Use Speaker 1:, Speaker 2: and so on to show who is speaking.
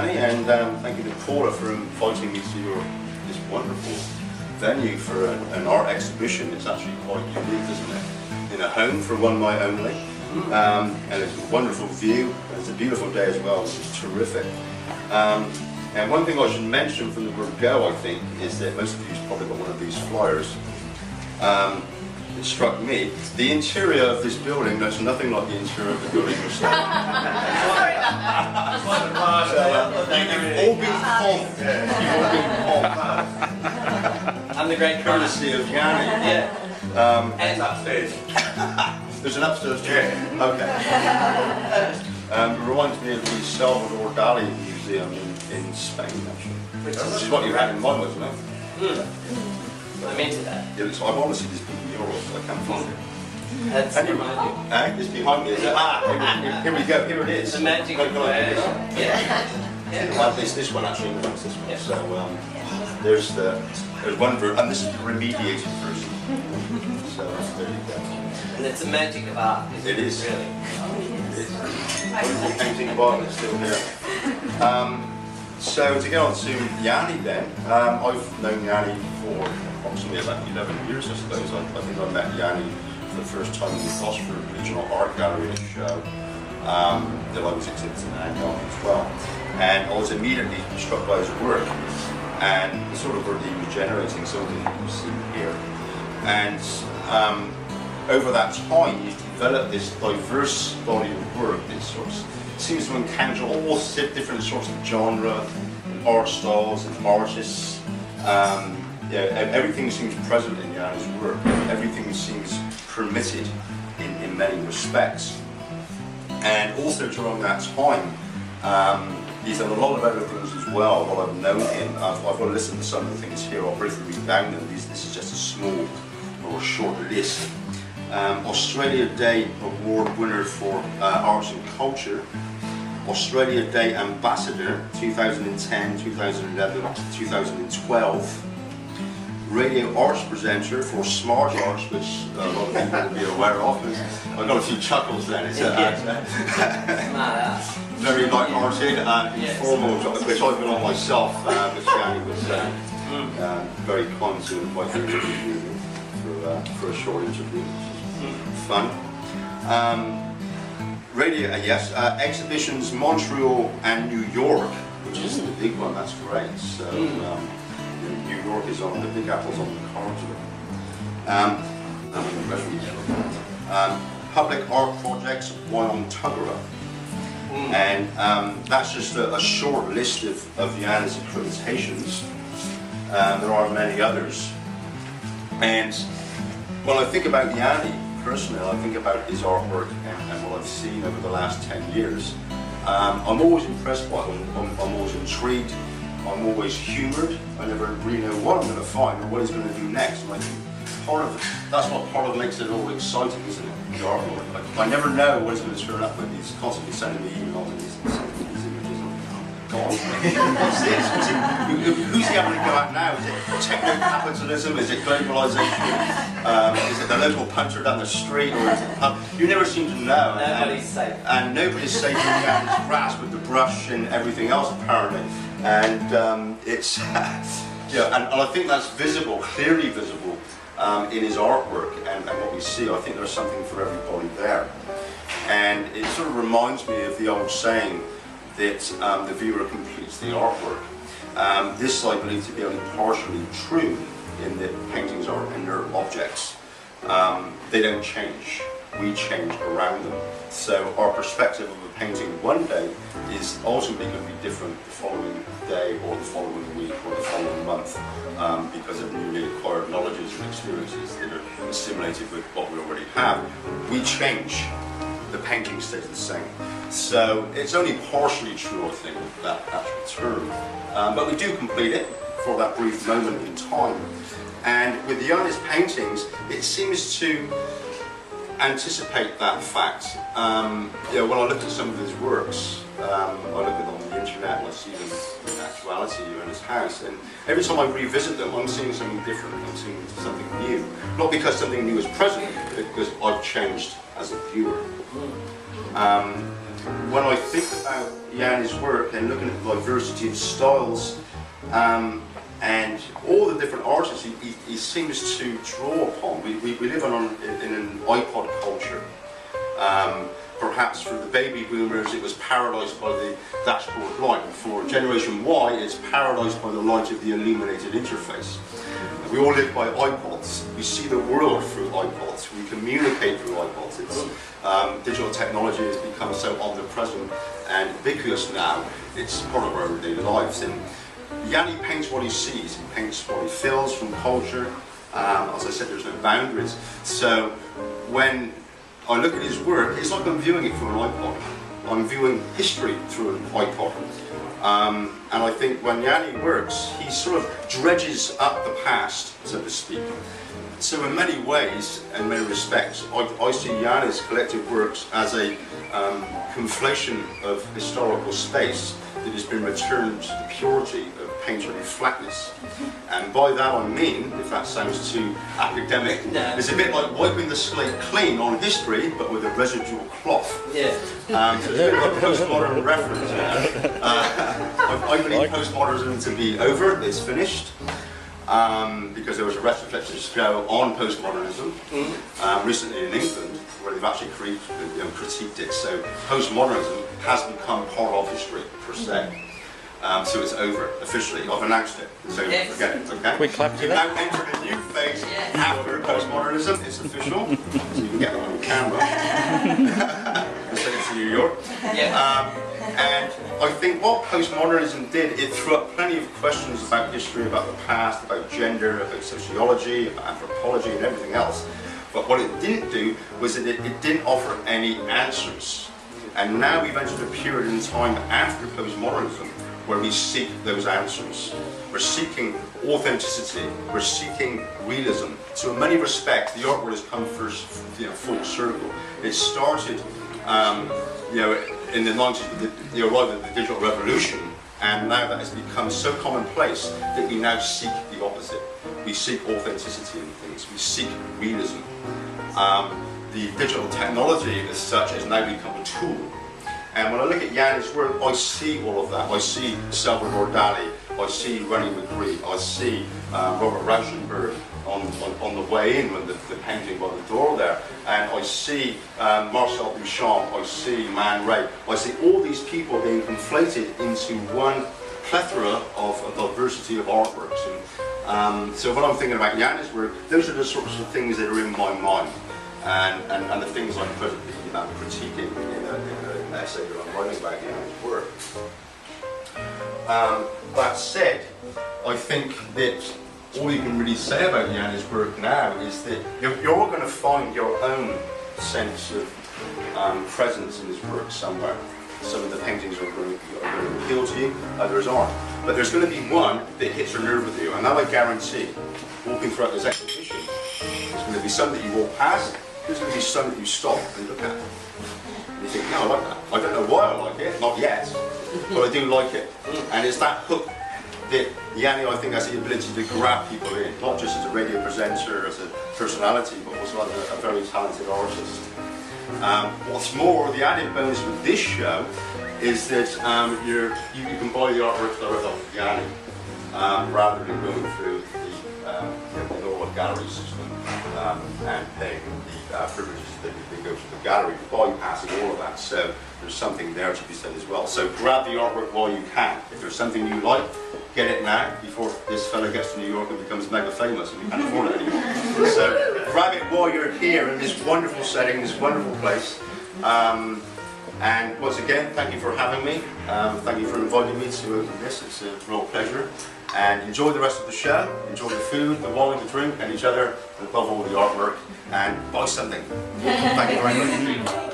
Speaker 1: Yanni, and thank you to Paula for inviting me to this wonderful venue for an art exhibition. It's actually quite unique, isn't it? In a home for one night only. And it's a wonderful view. It's a beautiful day as well, which is terrific. And one thing I should mention from the word go, I think, is that most of you probably got one of these flyers. It struck me, the interior of this building looks nothing like the interior of the building you're staying in.
Speaker 2: Sorry about that.
Speaker 1: You've all been pumped. You've all been pumped.
Speaker 2: I'm the great
Speaker 1: courtesy of Yanni.
Speaker 2: Yeah. And upstairs.
Speaker 1: There's an upstairs too. Okay. It reminds me of the Salvador Dali Museum in Spain, actually. Which is what you had in mind, wasn't it?
Speaker 2: I'm into that.
Speaker 1: Yeah, I want to see this in Europe, but I can't find it.
Speaker 2: That's behind you.
Speaker 1: It's behind me. Here we go. Here it is.
Speaker 2: The magic of
Speaker 1: Well, this one actually includes this one. So there's one version, and this is the remediated version. So there you go.
Speaker 2: And it's the magic of art.
Speaker 1: It is.
Speaker 2: Really.
Speaker 1: It is. Wonderful painting of art is still here. So to get on to Yanni then, I've known Yanni for approximately about 11 years, I suppose. I think I met Yanni for the first time in the Gosford Regional Art Gallery at a show that I was exhibiting at as well. And I was immediately struck by his work and the sort of work that he was generating, something that you see here. And over that time, he's developed this diverse body of work that sort of seems to encounter all different sorts of genre, art styles, and artists. Everything seems present in Yanni's work. Everything seems permitted in many respects. And also during that time, he's done a lot of other things as well. While I've known him, I've got to listen to some of the things here. I'll briefly read down them. This is just a small or short list. Australia Day Award winner for Arts and Culture. Australia Day Ambassador 2010, 2011, 2012. Radio Arts Presenter for Smart Arts, which a lot of people will be aware of. I got a few chuckles then. It's very light-hearted and informal, which I've been on myself, which Yanni was very kind to invite me to do for a short interview, which is fun. Radio, exhibitions Montreal and New York, which is the big one. That's great. So New York is on the Big Apple's on the cards. Public art projects, one on Tuggerah, and that's just a short list of Yanni's accreditations. There are many others, and when I think about Yanni personally, I think about his artwork and what I've seen over the last 10 years. I'm always impressed by him. I'm always intrigued. I'm always humoured. I never really know what I'm going to find or what he's going to do next. And I think that's what part of makes it all exciting, isn't it? The artwork. I never know what he's going to turn up with. He's constantly sending me emails and he's sending me these images. God, what's this? Who's he having to go at now? Is it techno-capitalism? Is it globalisation? Is it the local puncher down the street? Or is it, you never seem to know.
Speaker 2: Nobody's safe. And
Speaker 1: nobody's safe in Yanni's grasp with the brush and everything else, apparently. And it's, and I think that's visible, clearly visible in his artwork and what we see. I think there's something for everybody there. And it sort of reminds me of the old saying that the viewer completes the artwork. This I believe to be only partially true in that paintings are inert objects. They don't change. We change around them. So our perspective of a painting one day is ultimately going to be different the following day or the following week or the following month because of newly acquired knowledges and experiences that are assimilated with what we already have. We change. The painting stays the same. So it's only partially true, I think, that actual term. But we do complete it for that brief moment in time. And with Yanni's paintings, it seems to anticipate that fact. When I look at some of his works, I look at them on the internet and I see them in actuality here in his house, and every time I revisit them I'm seeing something different, I'm seeing something new. Not because something new is present, but because I've changed as a viewer. when I think about Yanni's work and looking at the diversity of styles and all the different artists he seems to draw upon, we live in an iPod culture. Perhaps for the baby boomers it was paralysed by the dashboard light. For Generation Y it's paralysed by the light of the illuminated interface. We all live by iPods. We see the world through iPods. We communicate through iPods. It's, digital technology has become so omnipresent and ubiquitous now. It's part of our everyday lives. And Yanni paints what he sees. He paints what he feels from culture. As I said, there's no boundaries. So when I look at his work, it's like I'm viewing it through an iPod. I'm viewing history through an iPod. And I think when Yanni works, he sort of dredges up the past, so to speak. So in many ways, in many respects, I see Yanni's collective works as a conflation of historical space that has been returned to the purity of painterly flatness. And by that I mean, if that sounds too academic, it's a bit like wiping the slate clean on history, but with a residual cloth. Yeah. So it's a bit of a postmodern reference. I believe postmodernism to be over, it's finished. Because there was a retrospective show on postmodernism recently in England, where they've actually critiqued it. So postmodernism has become part of history, per se. So it's over, officially. I've announced it. So forget it, okay?
Speaker 3: We clap to
Speaker 1: We've
Speaker 3: that.
Speaker 1: now entered a new phase after postmodernism. It's official. So you can get it on camera. I'll send it to New York. And I think what postmodernism did, it threw up plenty of questions about history, about the past, about gender, about sociology, about anthropology and everything else. But what it didn't do was that it didn't offer any answers. And now we've entered a period in time after postmodernism where we seek those answers. We're seeking authenticity, we're seeking realism. So in many respects, the art world has come full circle. It started in the 90s with the arrival of the digital revolution, and now that has become so commonplace that we now seek the opposite. We seek authenticity in things, we seek realism. The digital technology as such has now become a tool. And when I look at Yanni's work, I see all of that. I see Salvador Dali, I see René Magritte, I see Robert Rauschenberg on the way in with the painting by the door there, and I see Marcel Duchamp, I see Man Ray, I see all these people being conflated into one plethora of a diversity of artworks. And so when I'm thinking about Yanni's work, those are the sorts of things that are in my mind, and the things I'm presently critiquing in an essay that I'm writing about Yanni's work. That said, I think that all you can really say about Yanni's work now is that you're all going to find your own sense of presence in his work somewhere. Some of the paintings are going to appeal to you, others aren't. But there's going to be one that hits a nerve with you, and that I guarantee. Walking throughout this exhibition, there's going to be some that you walk past, there's going to be some that you stop and look at. And you think, no, I like that. I don't know why I like it, not yet, but I do like it. And it's that hook that Yanni, I think, has the ability to grab people in, not just as a radio presenter, as a personality, but also as a very talented artist. What's more, the added bonus with this show is that you can buy the artwork direct off Yanni, rather than going through the normal gallery system and paying the privileges that go to the gallery, bypassing all of that. So there's something there to be said as well. So grab the artwork while you can. If there's something you like, get it now before this fella gets to New York and becomes mega famous and you can't afford it anymore. So grab it while you're here in this wonderful setting, this wonderful place. And once again, thank you for having me. Thank you for inviting me to open this. It's a real pleasure. And enjoy the rest of the show. Enjoy the food, the wine, the drink, and each other, and above all the artwork. And buy something. Thank you very much.